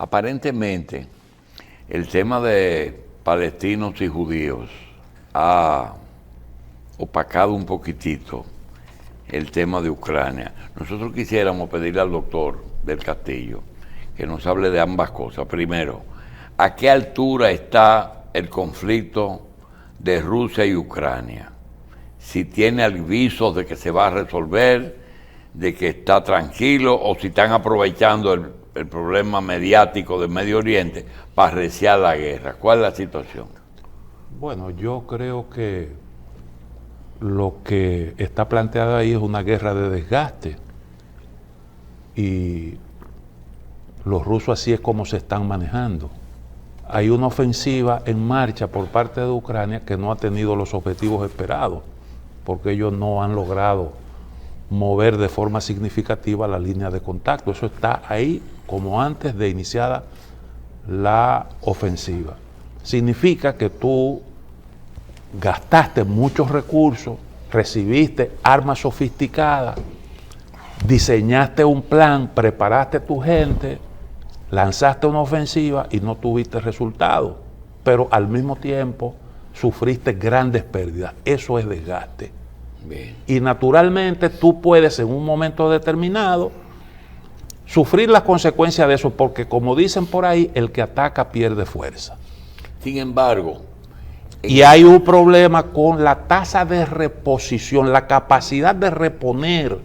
Aparentemente, el tema de palestinos y judíos ha opacado un poquitito el tema de Ucrania. Nosotros quisiéramos pedirle al doctor del Castillo que nos hable de ambas cosas. Primero, ¿a qué altura está el conflicto de Rusia y Ucrania? Si tiene avisos de que se va a resolver, de que está tranquilo, o si están aprovechando el problema mediático del Medio Oriente para arreciar la guerra. ¿Cuál es la situación? Bueno, yo creo que lo que está planteado ahí es una guerra de desgaste, y los rusos así es como se están manejando. Hay una ofensiva en marcha por parte de Ucrania que no ha tenido los objetivos esperados, porque ellos no han logrado mover de forma significativa la línea de contacto. Eso está ahí como antes de iniciada la ofensiva. Significa que tú gastaste muchos recursos, recibiste armas sofisticadas, diseñaste un plan, preparaste tu gente, lanzaste una ofensiva y no tuviste resultados, pero al mismo tiempo sufriste grandes pérdidas. Eso es desgaste. Bien. Y naturalmente tú puedes en un momento determinado sufrir las consecuencias de eso, porque como dicen por ahí, el que ataca pierde fuerza. Sin embargo, y hay un problema con la tasa de reposición, la capacidad de reponer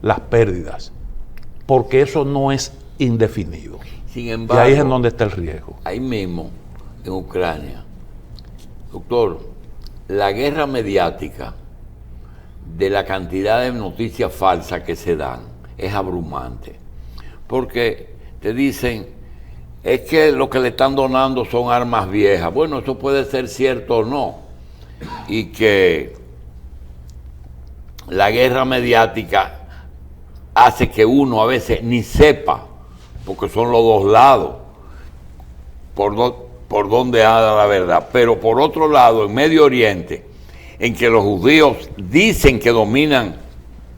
las pérdidas, porque eso no es indefinido. Sin embargo, y ahí es en donde está el riesgo. Ahí mismo, en Ucrania, doctor, la guerra mediática de la cantidad de noticias falsas que se dan es abrumante, porque te dicen, es que lo que le están donando son armas viejas. Bueno, eso puede ser cierto o no, y que la guerra mediática hace que uno a veces ni sepa, porque son los dos lados, por dónde anda la verdad. Pero por otro lado, en Medio Oriente, en que los judíos dicen que dominan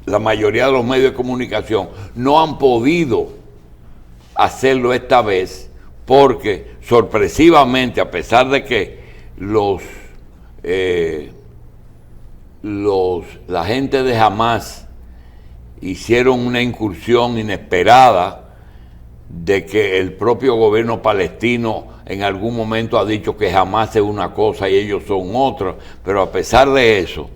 la mayoría de los medios de comunicación, no han podido hacerlo esta vez, porque sorpresivamente, a pesar de que la gente de Hamas hicieron una incursión inesperada, de que el propio gobierno palestino en algún momento ha dicho que Hamas es una cosa y ellos son otra, pero a pesar de eso,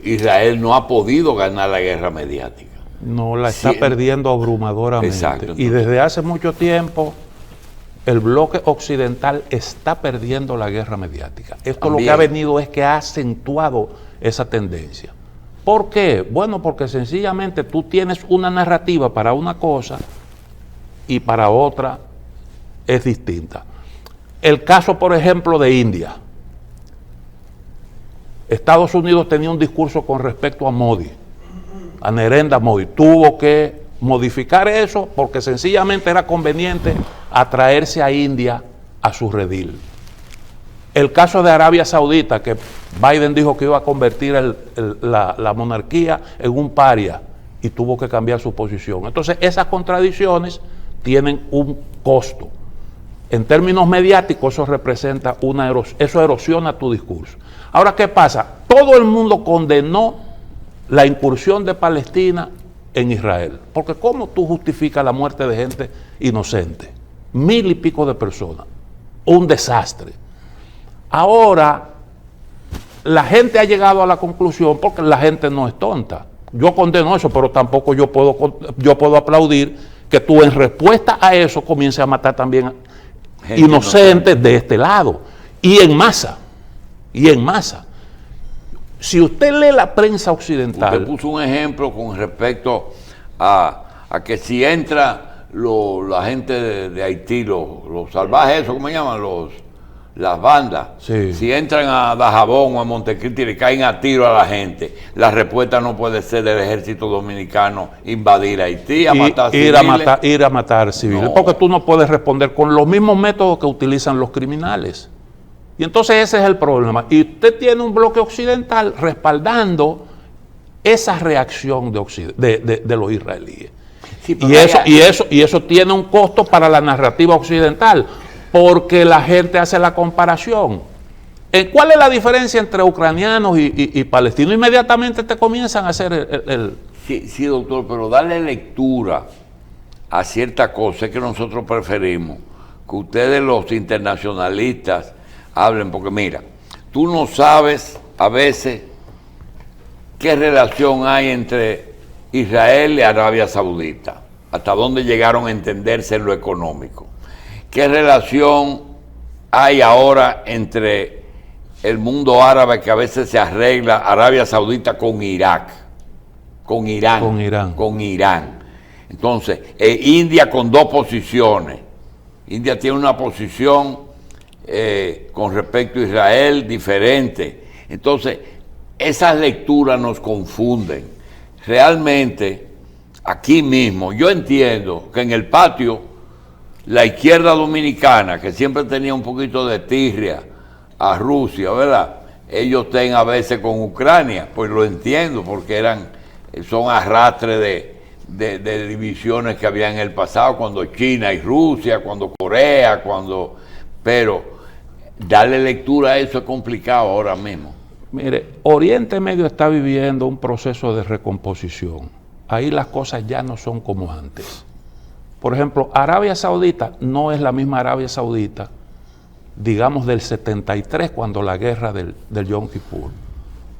Israel no ha podido ganar la guerra mediática. No, la está perdiendo abrumadoramente. Exacto, y desde hace mucho tiempo el bloque occidental está perdiendo la guerra mediática. Esto también. Lo que ha venido es que ha acentuado esa tendencia. ¿Por qué? Bueno, porque sencillamente tú tienes una narrativa para una cosa y para otra es distinta. El caso, por ejemplo, de India. Estados Unidos tenía un discurso con respecto a Modi, a Narendra Modi. Tuvo que modificar eso porque sencillamente era conveniente atraerse a India a su redil. El caso de Arabia Saudita, que Biden dijo que iba a convertir la monarquía en un paria y tuvo que cambiar su posición. Entonces, esas contradicciones tienen un costo. En términos mediáticos, eso representa eso erosiona tu discurso. Ahora, ¿qué pasa? Todo el mundo condenó la incursión de Palestina en Israel. Porque ¿cómo tú justificas la muerte de gente inocente? 1000 y pico de personas. Un desastre. Ahora, la gente ha llegado a la conclusión, porque la gente no es tonta. Yo condeno eso, pero tampoco yo puedo aplaudir que tú en respuesta a eso comiences a matar también gente inocentes de este lado. Y en masa. Si usted lee la prensa occidental... Usted puso un ejemplo con respecto a que si entra la gente de Haití, los salvajes, ¿eso cómo se llaman? Las bandas, sí. Si entran a Dajabón o a Montecristi y le caen a tiro a la gente, la respuesta no puede ser del ejército dominicano invadir Haití, matar civiles. Ir a matar civiles, no. Porque tú no puedes responder con los mismos métodos que utilizan los criminales. Y entonces ese es el problema. Y usted tiene un bloque occidental respaldando esa reacción de los israelíes. Sí, y eso tiene un costo para la narrativa occidental, porque la gente hace la comparación. ¿Cuál es la diferencia entre ucranianos y palestinos? Inmediatamente te comienzan a hacer el... Sí, doctor, pero darle lectura a cierta cosa es que nosotros preferimos que ustedes los internacionalistas hablen, porque mira, tú no sabes a veces qué relación hay entre Israel y Arabia Saudita, hasta dónde llegaron a entenderse en lo económico. ¿Qué relación hay ahora entre el mundo árabe, que a veces se arregla Arabia Saudita con Irak, con Irán? Entonces, India con dos posiciones. India tiene una posición con respecto a Israel diferente. Entonces, esas lecturas nos confunden. Realmente, aquí mismo, yo entiendo que en el patio, la izquierda dominicana, que siempre tenía un poquito de tirria a Rusia, ¿verdad? Ellos estén a veces con Ucrania, pues lo entiendo, porque son arrastres de divisiones que había en el pasado, cuando China y Rusia, cuando Corea, pero darle lectura a eso es complicado ahora mismo. Mire, Oriente Medio está viviendo un proceso de recomposición. Ahí las cosas ya no son como antes. Por ejemplo, Arabia Saudita no es la misma Arabia Saudita, digamos, del 73, cuando la guerra del Yom Kippur.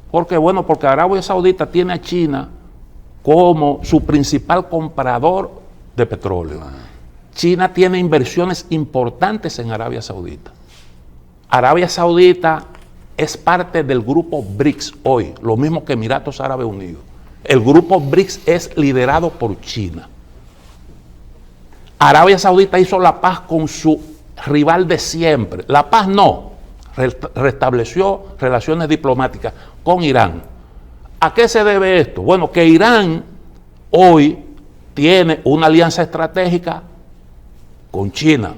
¿Por qué? Bueno, porque Arabia Saudita tiene a China como su principal comprador de petróleo. China tiene inversiones importantes en Arabia Saudita. Arabia Saudita es parte del grupo BRICS hoy, lo mismo que Emiratos Árabes Unidos. El grupo BRICS es liderado por China. Arabia Saudita hizo la paz con su rival de siempre. La paz no, restableció relaciones diplomáticas con Irán. ¿A qué se debe esto? Bueno, que Irán hoy tiene una alianza estratégica con China,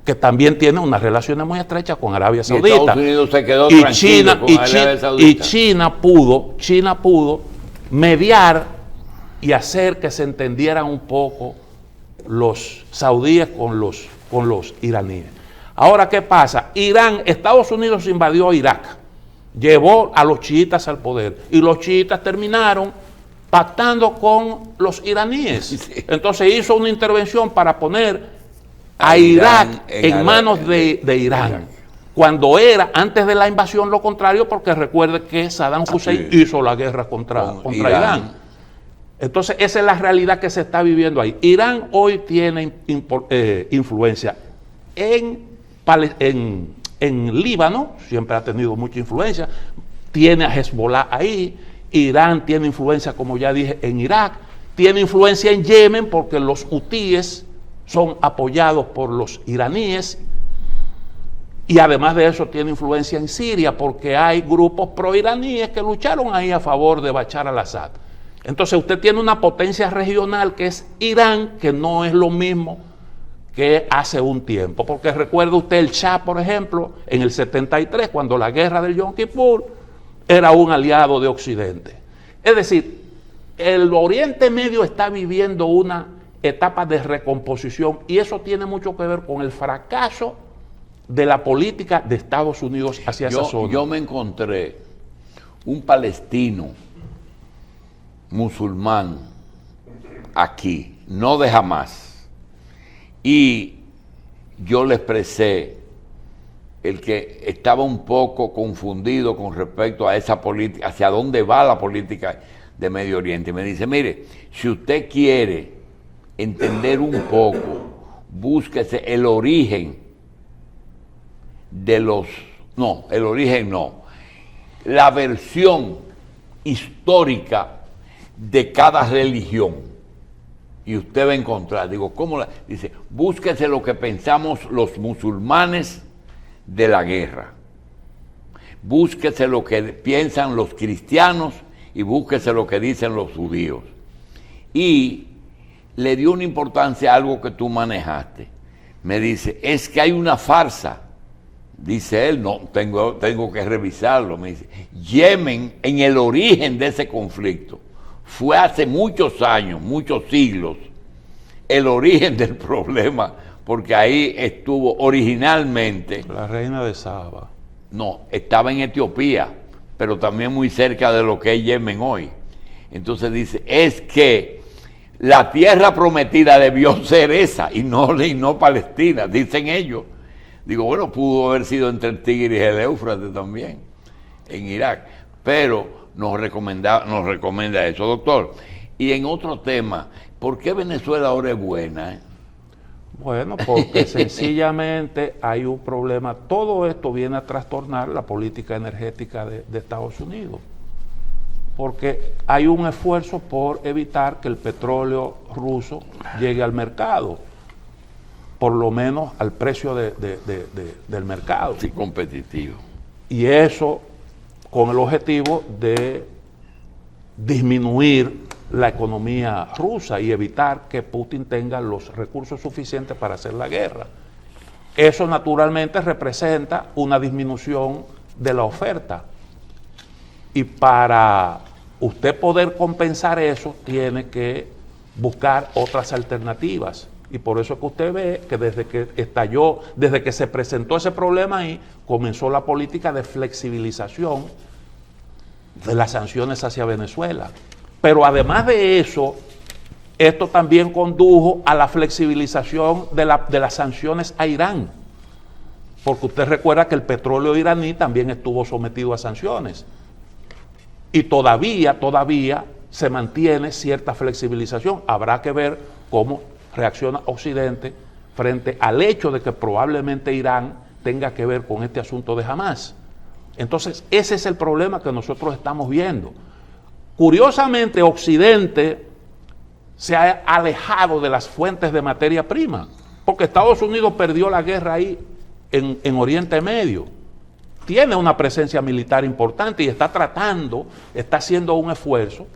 que también tiene unas relaciones muy estrechas con Arabia Saudita. Y Estados Unidos se quedó tranquilo con Arabia Saudita. Y China pudo mediar y hacer que se entendieran un poco los saudíes con los iraníes. Ahora, ¿qué pasa? Estados Unidos invadió Irak, llevó a los chiitas al poder, y los chiitas terminaron pactando con los iraníes. Sí. Entonces hizo una intervención para poner a Irak en manos de Irán, cuando era antes de la invasión lo contrario, porque recuerde que Saddam Hussein hizo la guerra contra Irán. Entonces esa es la realidad que se está viviendo ahí. Irán hoy tiene influencia en Líbano, siempre ha tenido mucha influencia, tiene a Hezbollah ahí. Irán tiene influencia, como ya dije, en Irak, tiene influencia en Yemen, porque los hutíes son apoyados por los iraníes, y además de eso tiene influencia en Siria, porque hay grupos proiraníes que lucharon ahí a favor de Bashar al-Assad. Entonces usted tiene una potencia regional que es Irán, que no es lo mismo que hace un tiempo, porque recuerda usted el Shah, por ejemplo, en el 73, cuando la guerra del Yom Kippur, era un aliado de Occidente. Es decir, el Oriente Medio está viviendo una etapa de recomposición, y eso tiene mucho que ver con el fracaso de la política de Estados Unidos hacia esa zona. Yo me encontré un palestino musulmán aquí, no de Hamás, y yo le expresé el que estaba un poco confundido con respecto a esa política, hacia dónde va la política de Medio Oriente. Y me dice, mire, si usted quiere entender un poco, búsquese el origen de la versión histórica de cada religión, y usted va a encontrar, digo, dice, búsquese lo que pensamos los musulmanes de la guerra, búsquese lo que piensan los cristianos y búsquese lo que dicen los judíos. Y le dio una importancia a algo que tú manejaste. Me dice, es que hay una farsa. Dice él, no, tengo que revisarlo. Me dice, Yemen, en el origen de ese conflicto, fue hace muchos años, muchos siglos, el origen del problema, porque ahí estuvo originalmente, La reina de Saba. no, estaba en Etiopía, pero también muy cerca de lo que es Yemen hoy. Entonces dice, es que la tierra prometida debió ser esa y no Palestina, dicen ellos. Digo, bueno, pudo haber sido entre el Tigris y el Éufrates también, en Irak, pero nos recomienda eso, doctor. Y en otro tema, ¿por qué Venezuela ahora es buena? Bueno, porque sencillamente hay un problema. Todo esto viene a trastornar la política energética de Estados Unidos. Porque hay un esfuerzo por evitar que el petróleo ruso llegue al mercado, por lo menos al precio del mercado. Sí, competitivo. Y eso con el objetivo de disminuir la economía rusa y evitar que Putin tenga los recursos suficientes para hacer la guerra. Eso naturalmente representa una disminución de la oferta. Y para usted poder compensar eso, tiene que buscar otras alternativas. Y por eso es que usted ve que desde que se presentó ese problema ahí, comenzó la política de flexibilización de las sanciones hacia Venezuela. Pero además de eso, esto también condujo a la flexibilización de las sanciones a Irán. Porque usted recuerda que el petróleo iraní también estuvo sometido a sanciones. Y todavía se mantiene cierta flexibilización. Habrá que ver cómo reacciona Occidente frente al hecho de que probablemente Irán tenga que ver con este asunto de Hamás. Entonces, ese es el problema que nosotros estamos viendo. Curiosamente, Occidente se ha alejado de las fuentes de materia prima, porque Estados Unidos perdió la guerra ahí en Oriente Medio. Tiene una presencia militar importante y está haciendo un esfuerzo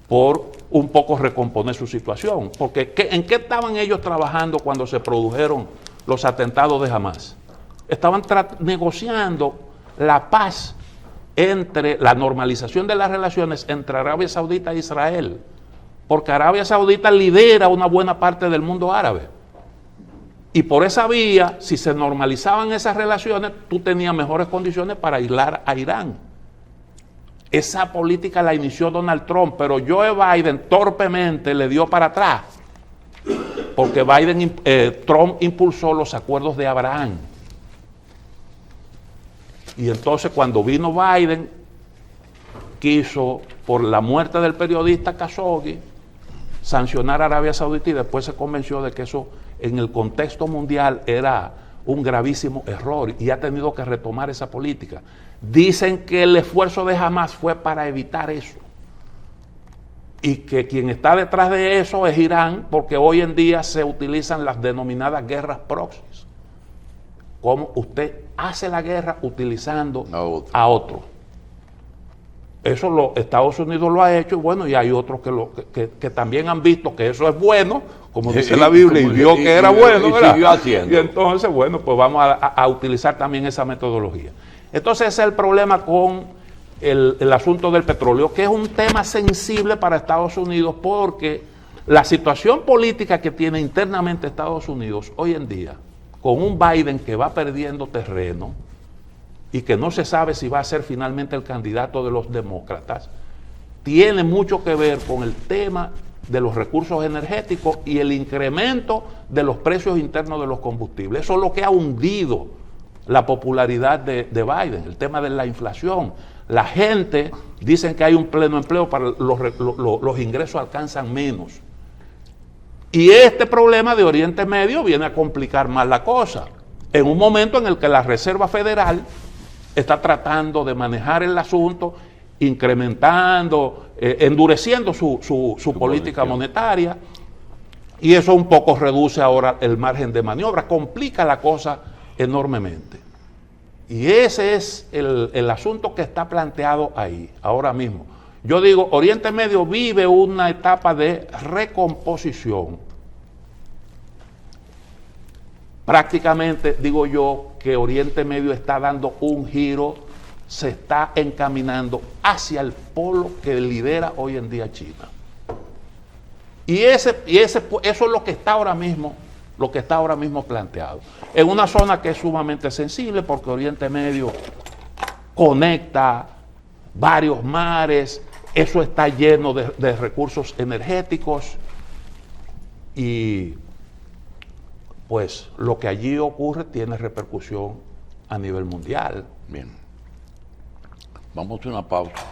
por un poco recomponer su situación. Porque ¿en qué estaban ellos trabajando cuando se produjeron los atentados de Hamás? Estaban negociando la paz entre la normalización de las relaciones entre Arabia Saudita e Israel, porque Arabia Saudita lidera una buena parte del mundo árabe. Y por esa vía, si se normalizaban esas relaciones, tú tenías mejores condiciones para aislar a Irán. Esa política la inició Donald Trump, pero Joe Biden torpemente le dio para atrás, porque Trump impulsó los acuerdos de Abraham. Y entonces cuando vino Biden, quiso, por la muerte del periodista Khashoggi, sancionar a Arabia Saudita y después se convenció de que eso en el contexto mundial era un gravísimo error y ha tenido que retomar esa política. Dicen que el esfuerzo de Hamás fue para evitar eso y que quien está detrás de eso es Irán, porque hoy en día se utilizan las denominadas guerras proxies. Como usted hace la guerra utilizando a otro. Eso Estados Unidos lo ha hecho, y bueno, y hay otros que también han visto que eso es bueno, como dice la Biblia, y vio que era bueno, ¿verdad? Siguió haciendo. Y entonces, bueno, pues vamos a utilizar también esa metodología. Entonces ese es el problema con el asunto del petróleo, que es un tema sensible para Estados Unidos, porque la situación política que tiene internamente Estados Unidos hoy en día, con un Biden que va perdiendo terreno y que no se sabe si va a ser finalmente el candidato de los demócratas, tiene mucho que ver con el tema de los recursos energéticos y el incremento de los precios internos de los combustibles. Eso es lo que ha hundido la popularidad de Biden, el tema de la inflación. La gente, dicen que hay un pleno empleo, para los ingresos alcanzan menos. Y este problema de Oriente Medio viene a complicar más la cosa, en un momento en el que la Reserva Federal está tratando de manejar el asunto, incrementando, endureciendo su política monetaria, y eso un poco reduce ahora el margen de maniobra, complica la cosa enormemente. Y ese es el asunto que está planteado ahí, ahora mismo. Yo digo, Oriente Medio vive una etapa de recomposición. Prácticamente digo yo que Oriente Medio está dando un giro, se está encaminando hacia el polo que lidera hoy en día China. eso es lo que está ahora mismo, planteado. En una zona que es sumamente sensible porque Oriente Medio conecta varios mares, eso está lleno de recursos energéticos y pues lo que allí ocurre tiene repercusión a nivel mundial. Bien. Vamos a una pausa.